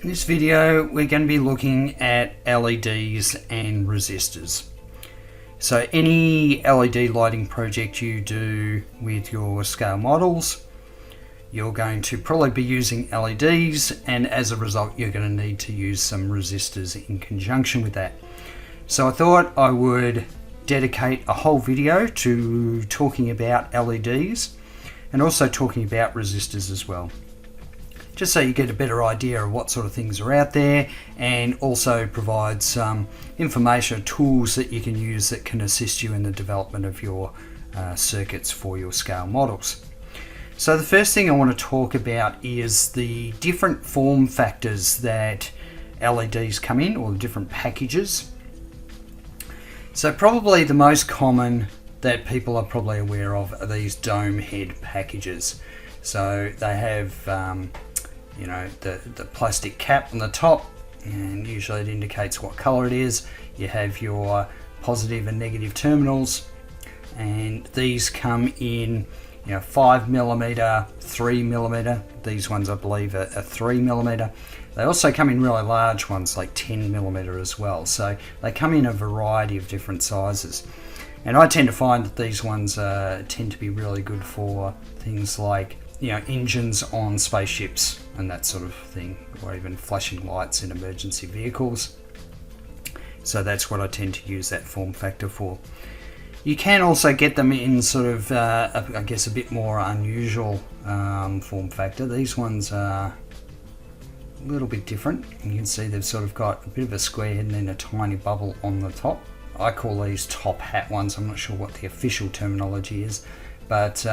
In this video we're going to be looking at LEDs and resistors. So any LED lighting project you do with your scale models, you're going to probably be using LEDs, and as a result you're going to need to use some resistors in conjunction with that. So I thought I would dedicate a whole video to talking about LEDs and also talking about resistors as well, just so you get a better idea of what sort of things are out there, and also provide some information or tools that you can use that can assist you in the development of your circuits for your scale models. So the first thing I want to talk about is the different form factors that LEDs come in, or the different packages. So probably the most common that people are probably aware of are these dome head packages. So they have the plastic cap on the top, and usually it indicates what color it is. You have your positive and negative terminals, and these come in 5mm, 3mm. These ones I believe are 3mm. They also come in really large ones like 10mm as well, so they come in a variety of different sizes. And I tend to find that these ones tend to be really good for things like engines on spaceships and that sort of thing, or even flashing lights in emergency vehicles. So that's what I tend to use that form factor for. You can also get them in sort of, I guess, a bit more unusual form factor. These ones are a little bit different. You can see they've sort of got a bit of a square head and then a tiny bubble on the top. I call these top hat ones. I'm not sure what the official terminology is, but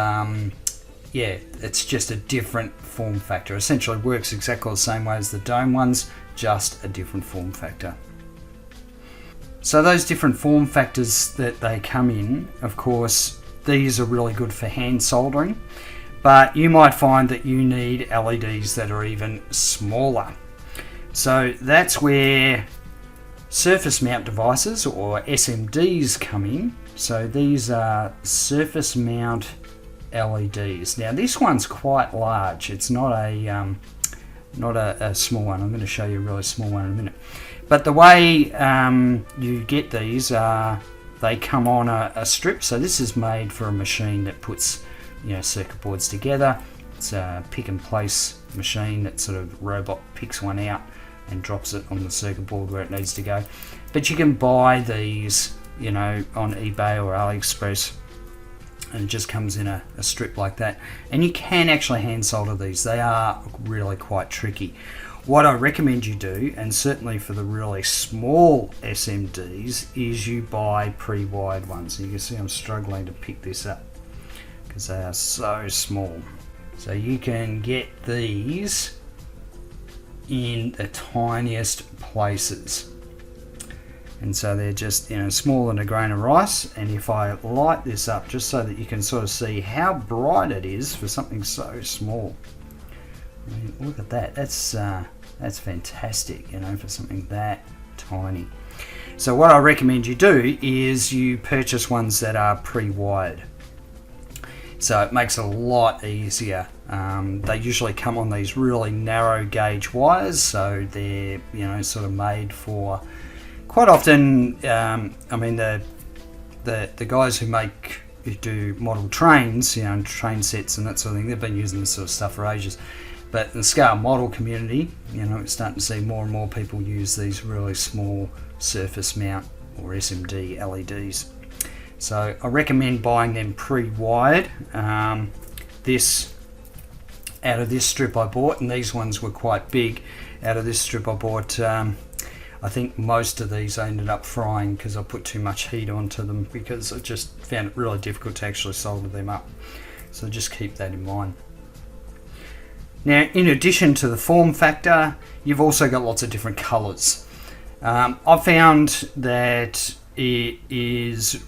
yeah, it's just a different form factor. Essentially works exactly the same way as the dome ones, just a different form factor. So those different form factors that they come in, of course, these are really good for hand soldering, but you might find that you need LEDs that are even smaller. So that's where surface mount devices, or SMDs, come in. So these are surface mount LEDs. Now this one's quite large. It's not a small one. I'm going to show you a really small one in a minute. But the way you get these, they come on a strip. So this is made for a machine that puts circuit boards together. It's a pick and place machine that sort of robot picks one out and drops it on the circuit board where it needs to go. But you can buy these on eBay or AliExpress, and it just comes in a strip like that, and you can actually hand solder these. They are really quite tricky. What I recommend you do, and certainly for the really small SMDs, is you buy pre-wired ones. You can see I'm struggling to pick this up because they are so small. So you can get these in the tiniest places. And so they're just smaller than a grain of rice. And if I light this up just so that you can sort of see how bright it is for something so small. I mean, look at that. That's fantastic, for something that tiny. So what I recommend you do is you purchase ones that are pre-wired. So it makes it a lot easier. They usually come on these really narrow gauge wires, so they're sort of made for. Quite often, I mean, the guys who do model trains, train sets and that sort of thing, they've been using this sort of stuff for ages. But in the scale model community, we're starting to see more and more people use these really small surface mount or SMD LEDs. So I recommend buying them pre-wired. This out of this strip I bought, and these ones were quite big. Out of this strip I bought. I think most of these I ended up frying because I put too much heat onto them, because I just found it really difficult to actually solder them up. So just keep that in mind. Now, in addition to the form factor, you've also got lots of different colors. I've found that it is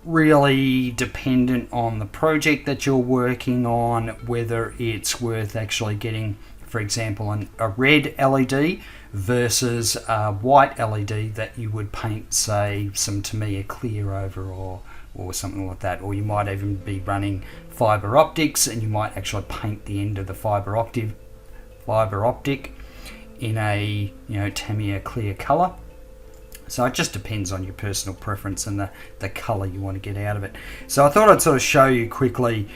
really dependent on the project that you're working on, whether it's worth actually getting, for example, a red LED versus a white LED that you would paint, say, some Tamiya clear over, or something like that. Or you might even be running fiber optics, and you might actually paint the end of the fiber optic in a Tamiya clear color. So it just depends on your personal preference and the color you want to get out of it. So I thought I'd sort of show you quickly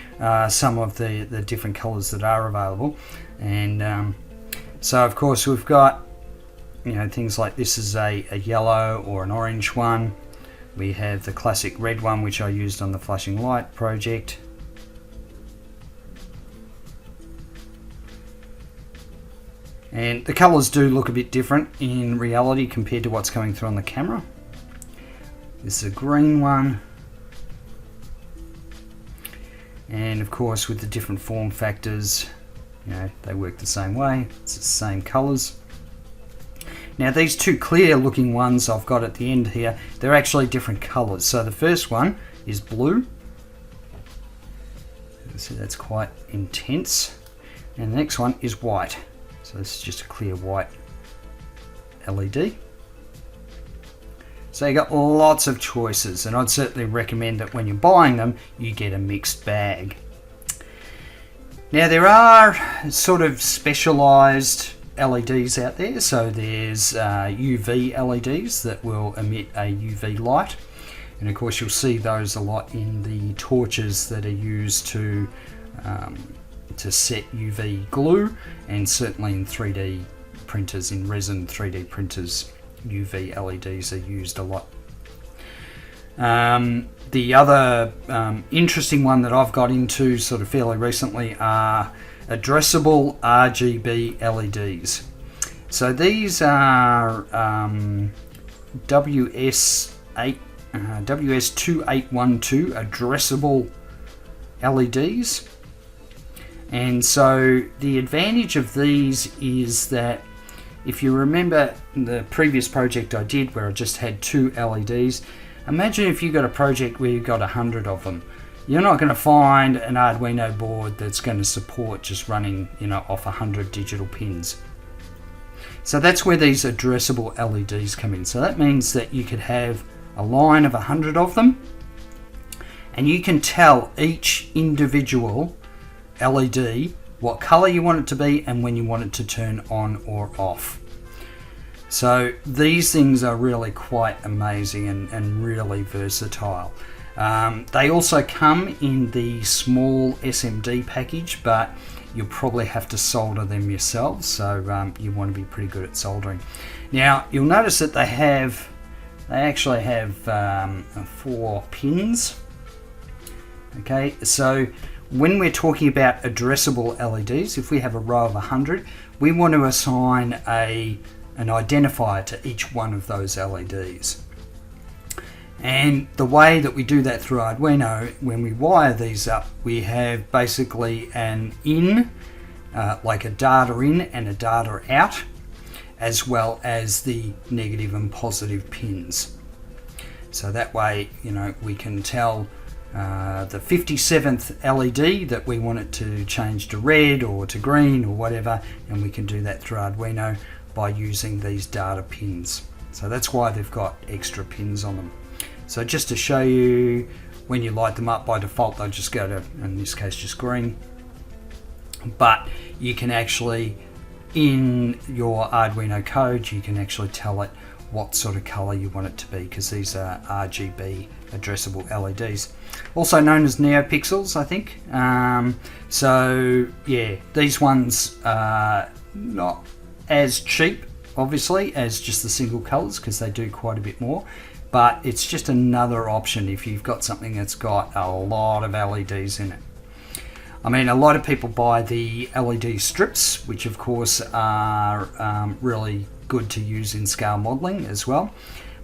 some of the different colors that are available. And so of course we've got things like this is a yellow or an orange one. We have the classic red one, which I used on the flashing light project. And the colours do look a bit different in reality compared to what's coming through on the camera. This is a green one. And of course with the different form factors, they work the same way. It's the same colours. Now these two clear looking ones I've got at the end here, they're actually different colours. So the first one is blue. See, that's quite intense. And the next one is white. So this is just a clear white LED. So you got lots of choices, and I'd certainly recommend that when you're buying them, you get a mixed bag. Now there are sort of specialised LEDs out there. So there's UV LEDs that will emit a UV light. And of course you'll see those a lot in the torches that are used to set UV glue, and certainly in 3D printers, in resin 3D printers, UV LEDs are used a lot. The other interesting one that I've got into sort of fairly recently are addressable RGB LEDs. So these are WS2812 addressable LEDs. And so the advantage of these is that if you remember the previous project I did where I just had 2 LEDs, imagine if you got a project where you've got 100 of them. You're not going to find an Arduino board that's going to support just running off 100 digital pins. So that's where these addressable LEDs come in. So that means that you could have a line of 100 of them, and you can tell each individual LED what color you want it to be and when you want it to turn on or off. So these things are really quite amazing and really versatile. They also come in the small SMD package, but you'll probably have to solder them yourselves, so you want to be pretty good at soldering. Now you'll notice that they actually have 4 pins. Okay, so when we're talking about addressable LEDs, if we have a row of 100, we want to assign an identifier to each one of those LEDs. And the way that we do that through Arduino, when we wire these up, we have basically an in, like a data in and a data out, as well as the negative and positive pins. So that way, we can tell the 57th LED that we want it to change to red or to green or whatever, and we can do that through Arduino by using these data pins. So that's why they've got extra pins on them. So just to show you, when you light them up, by default they'll just go to, in this case, just green. But you can actually, in your Arduino code, you can actually tell it what sort of color you want it to be, because these are RGB addressable LEDs, also known as neopixels, I think. So yeah, these ones are not as cheap, obviously, as just the single colors, because they do quite a bit more, but it's just another option if you've got something that's got a lot of LEDs in it. I mean, a lot of people buy the LED strips, which of course are really good to use in scale modeling as well,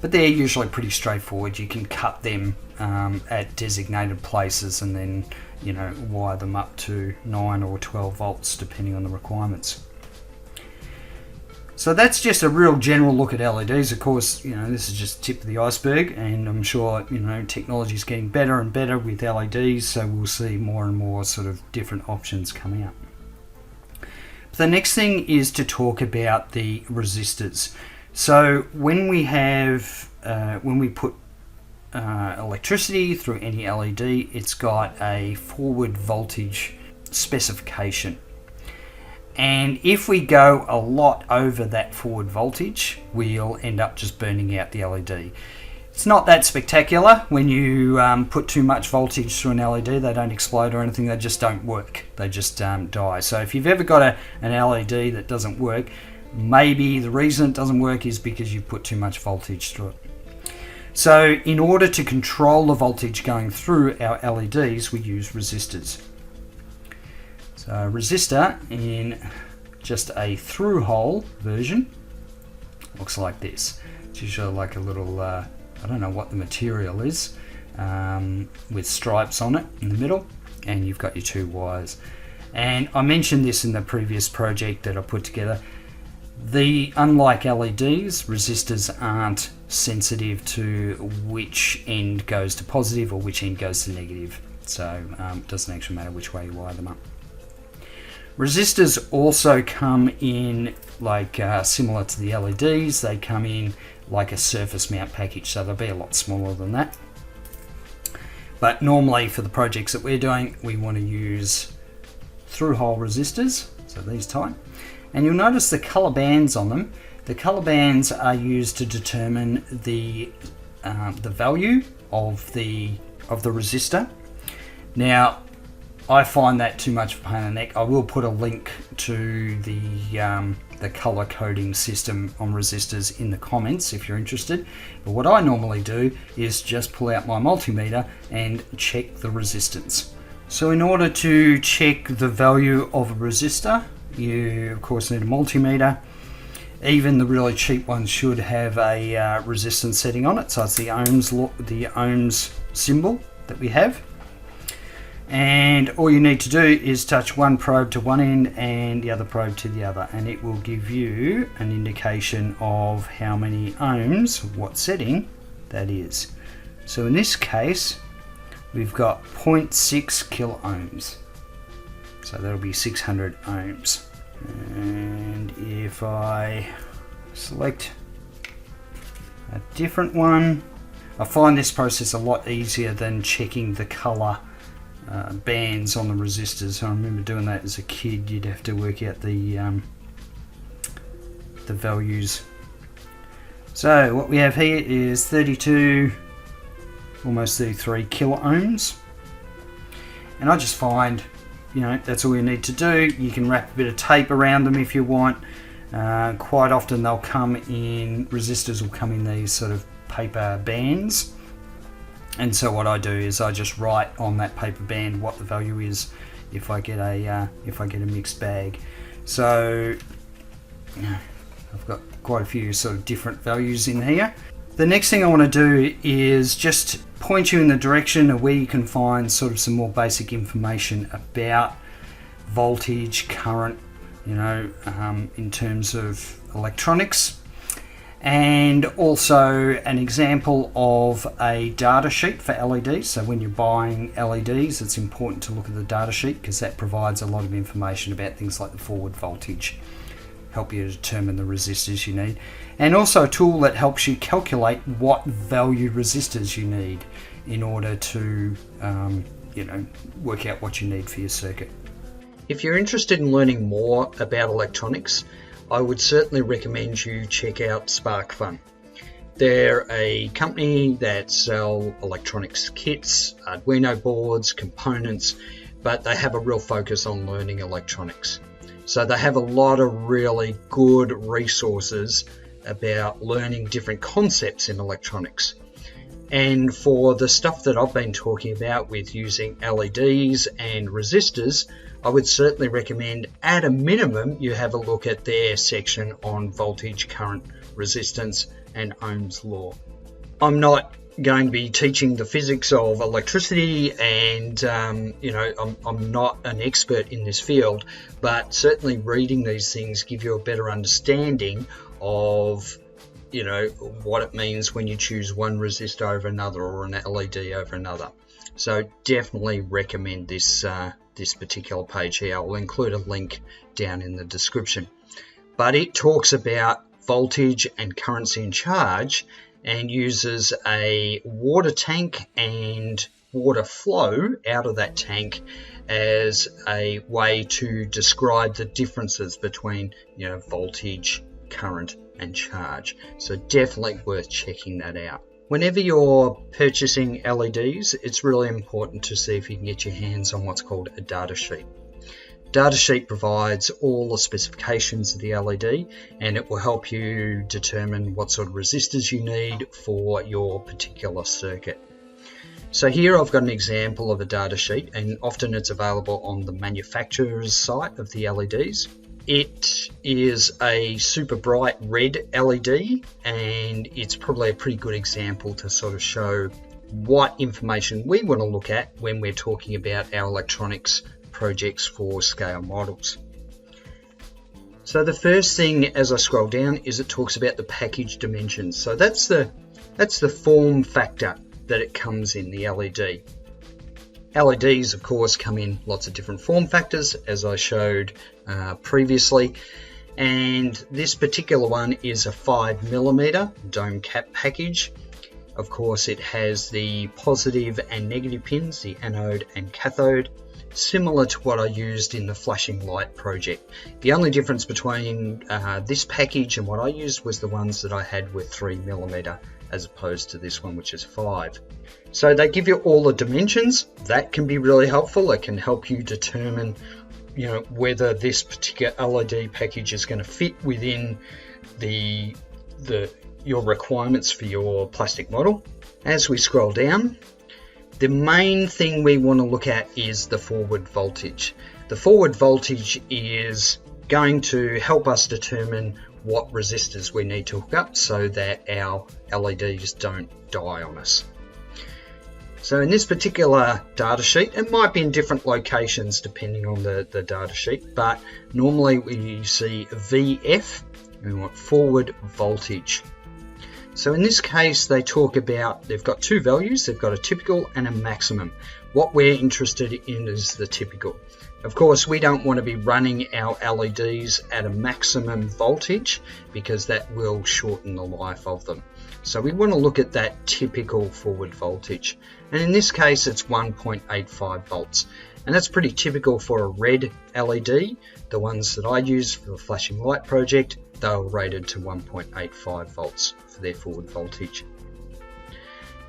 but they're usually pretty straightforward. You can cut them at designated places and then wire them up to 9 or 12 volts depending on the requirements. So that's just a real general look at LEDs. Of course, this is just the tip of the iceberg, and I'm sure technology is getting better and better with LEDs, so we'll see more and more sort of different options coming out. The next thing is to talk about the resistors. So when we have, when we put electricity through any LED, it's got a forward voltage specification. And if we go a lot over that forward voltage, we'll end up just burning out the LED. It's not that spectacular when you put too much voltage through an LED. They don't explode or anything, they just don't work. They just die. So if you've ever got an LED that doesn't work, maybe the reason it doesn't work is because you've put too much voltage through it. So in order to control the voltage going through our LEDs, we use resistors. So a resistor in just a through-hole version looks like this. It's usually like a little, I don't know what the material is, with stripes on it in the middle, and you've got your two wires. And I mentioned this in the previous project that I put together. Unlike LEDs, resistors aren't sensitive to which end goes to positive or which end goes to negative. So it doesn't actually matter which way you wire them up. Resistors also come in like similar to the LEDs. They come in like a surface mount package, so they'll be a lot smaller than that. But normally for the projects that we're doing, we want to use through-hole resistors, so these type. And you'll notice the color bands on them. The color bands are used to determine the value of the resistor. Now, I find that too much of a pain in the neck. I will put a link to the color coding system on resistors in the comments if you're interested. But what I normally do is just pull out my multimeter and check the resistance. So in order to check the value of a resistor, you of course need a multimeter. Even the really cheap ones should have a resistance setting on it. So it's the ohms symbol that we have. And all you need to do is touch one probe to one end and the other probe to the other, and it will give you an indication of how many ohms, what setting that is. So in this case, we've got 0.6 kilo ohms. So that'll be 600 ohms. And if I select a different one, I find this process a lot easier than checking the color bands on the resistors. I remember doing that as a kid. You'd have to work out the values. So what we have here is 32, almost 33 kilo ohms, and I just find, you know, that's all you need to do. You can wrap a bit of tape around them if you want. Quite often they'll come in, resistors will come in these sort of paper bands. And so what I do is I just write on that paper band what the value is if I get a mixed bag. So I've got quite a few sort of different values in here. The next thing I want to do is just point you in the direction of where you can find sort of some more basic information about voltage, current, you know, in terms of electronics. And also an example of a data sheet for LEDs. So when you're buying LEDs, it's important to look at the data sheet because that provides a lot of information about things like the forward voltage, help you determine the resistors you need, and also a tool that helps you calculate what value resistors you need in order to work out what you need for your circuit. If you're interested in learning more about electronics, I would certainly recommend you check out SparkFun. They're a company that sell electronics kits, Arduino boards, components, but they have a real focus on learning electronics. So they have a lot of really good resources about learning different concepts in electronics. And for the stuff that I've been talking about with using LEDs and resistors, I would certainly recommend at a minimum you have a look at their section on voltage, current, resistance and Ohm's law. I'm not going to be teaching the physics of electricity and I'm not an expert in this field, but certainly reading these things give you a better understanding of what it means when you choose one resistor over another or an LED over another. So definitely recommend this particular page here. I'll include a link down in the description. But it talks about voltage and currency and charge and uses a water tank and water flow out of that tank as a way to describe the differences between, voltage, current and charge. So definitely worth checking that out. Whenever you're purchasing LEDs, it's really important to see if you can get your hands on what's called a data sheet. Data sheet provides all the specifications of the LED, and it will help you determine what sort of resistors you need for your particular circuit. So here I've got an example of a data sheet, and often it's available on the manufacturer's site of the LEDs. It is a super bright red LED, and it's probably a pretty good example to sort of show what information we want to look at when we're talking about our electronics projects for scale models. So the first thing as I scroll down is it talks about the package dimensions. So that's the form factor that it comes in the LED. LEDs, of course, come in lots of different form factors, as I showed previously, and this particular one is a 5mm dome cap package. Of course, it has the positive and negative pins, the anode and cathode, similar to what I used in the flashing light project. The only difference between this package and what I used was the ones that I had were 3mm as opposed to this one, which is 5. So they give you all the dimensions. That can be really helpful. It can help you determine, whether this particular LED package is going to fit within your requirements for your plastic model. As we scroll down, the main thing we want to look at is the forward voltage. The forward voltage is going to help us determine what resistors we need to hook up so that our LEDs don't die on us. So in this particular data sheet, it might be in different locations depending on the data sheet, but normally we see VF, and we want forward voltage. So in this case, they talk about, they've got two values, they've got a typical and a maximum. What we're interested in is the typical. Of course, we don't want to be running our LEDs at a maximum voltage because that will shorten the life of them. So we want to look at that typical forward voltage. And in this case, it's 1.85 volts. And that's pretty typical for a red LED. The ones that I use for the flashing light project, they were rated to 1.85 volts for their forward voltage.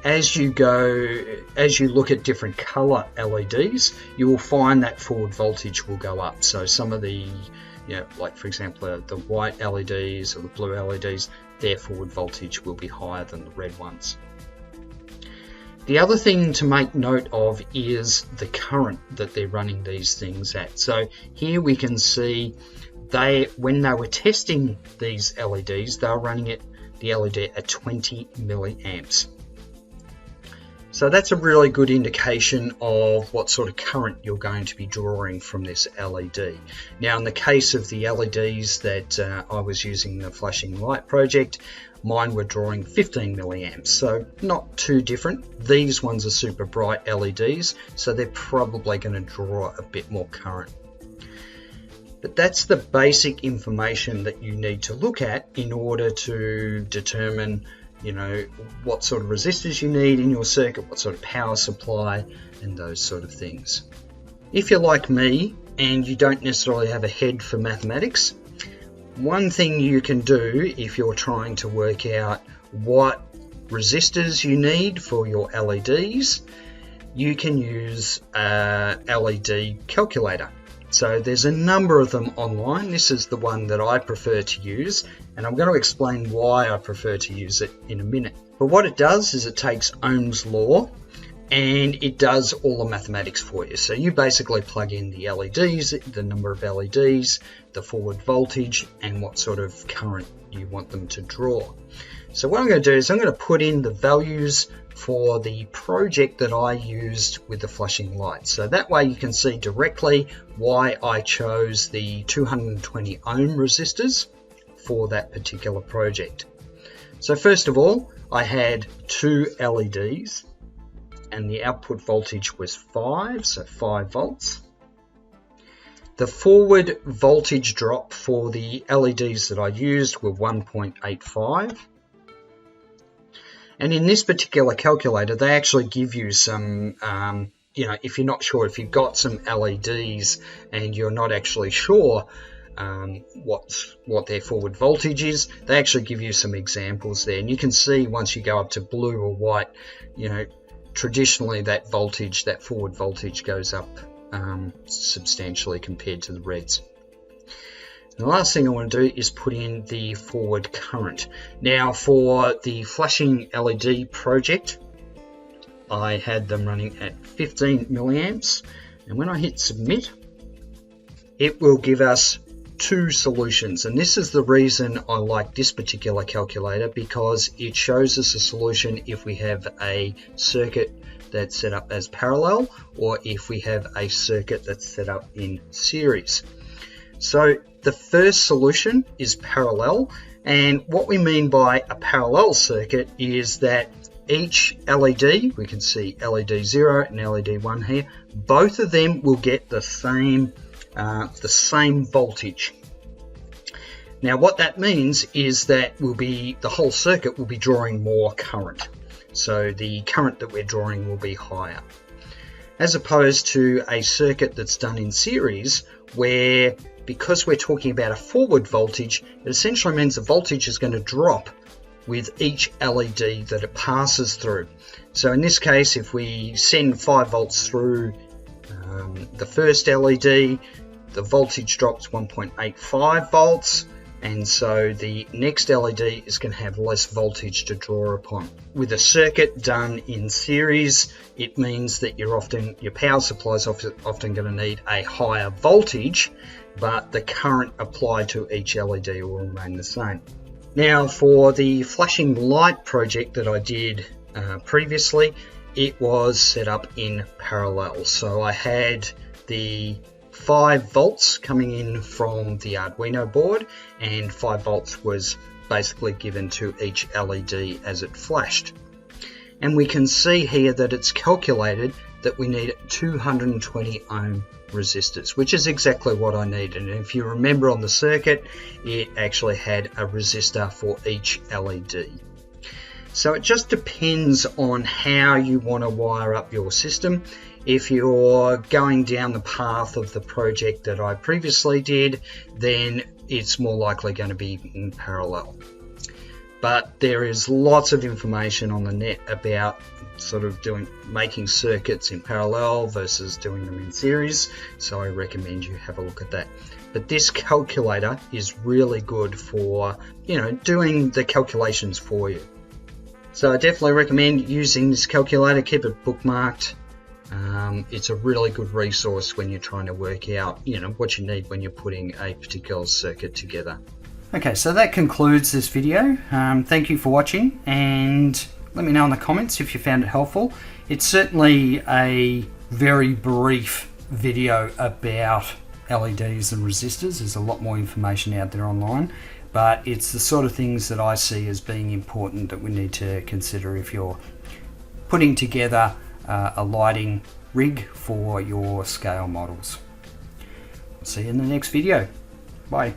As you look at different color LEDs, you will find that forward voltage will go up. So some of the, like for example, the white LEDs or the blue LEDs, their forward voltage will be higher than the red ones. The other thing to make note of is the current that they're running these things at. So here we can see when they were testing these LEDs, they were running the LED at 20 milliamps. So that's a really good indication of what sort of current you're going to be drawing from this LED. Now in the case of the LEDs that I was using in the flashing light project, mine were drawing 15 milliamps, so not too different. These ones are super bright LEDs, so they're probably going to draw a bit more current. But that's the basic information that you need to look at in order to determine what sort of resistors you need in your circuit, what sort of power supply, and those sort of things. If you're like me and you don't necessarily have a head for mathematics, one thing you can do if you're trying to work out what resistors you need for your LEDs, you can use a LED calculator. So there's a number of them online. This is the one that I prefer to use, and I'm going to explain why I prefer to use it in a minute. But what it does is it takes Ohm's law and it does all the mathematics for you. So you basically plug in the LEDs, the number of LEDs, the forward voltage, and what sort of current you want them to draw. So what I'm going to do is I'm going to put in the values for the project that I used with the flashing light. So that way you can see directly why I chose the 220 ohm resistors for that particular project. So first of all, I had two LEDs and the output voltage was 5, so 5 volts. The forward voltage drop for the LEDs that I used were 1.85. And in this particular calculator, they actually give you some, if you're not sure, if you've got some LEDs and you're not actually sure what their forward voltage is, they actually give you some examples there. And you can see once you go up to blue or white, traditionally that voltage, that forward voltage goes up substantially compared to the reds. The last thing I want to do is put in the forward current. Now for the flashing LED project, I had them running at 15 milliamps, and when I hit submit, it will give us two solutions. And this is the reason I like this particular calculator, because it shows us a solution if we have a circuit that's set up as parallel, or if we have a circuit that's set up in series. So the first solution is parallel, and what we mean by a parallel circuit is that each LED, we can see LED 0 and LED 1 here, both of them will get the same voltage. Now what that means is that the whole circuit will be drawing more current. So the current that we're drawing will be higher. As opposed to a circuit that's done in series, where because we're talking about a forward voltage, it essentially means the voltage is going to drop with each LED that it passes through. So in this case, if we send 5 volts through the first LED, the voltage drops 1.85 volts, and so the next LED is going to have less voltage to draw upon. With a circuit done in series, it means that your power supply is often going to need a higher voltage, but the current applied to each LED will remain the same. Now for the flashing light project that I did previously, it was set up in parallel. So I had the 5 volts coming in from the Arduino board, and 5 volts was basically given to each LED as it flashed. And we can see here that it's calculated that we need 220 ohm resistors, which is exactly what I needed. And if you remember on the circuit, it actually had a resistor for each LED. So it just depends on how you want to wire up your system. If you're going down the path of the project that I previously did, then it's more likely going to be in parallel. But there is lots of information on the net about sort of making circuits in parallel versus doing them in series, so I recommend you have a look at that. But this calculator is really good for doing the calculations for you. So I definitely recommend using this calculator. Keep it bookmarked. It's a really good resource when you're trying to work out what you need when you're putting a particular circuit together. Okay, so that concludes this video. Thank you for watching, and let me know in the comments if you found it helpful. It's certainly a very brief video about LEDs and resistors. There's a lot more information out there online, but it's the sort of things that I see as being important that we need to consider if you're putting together a lighting rig for your scale models. See you in the next video. Bye.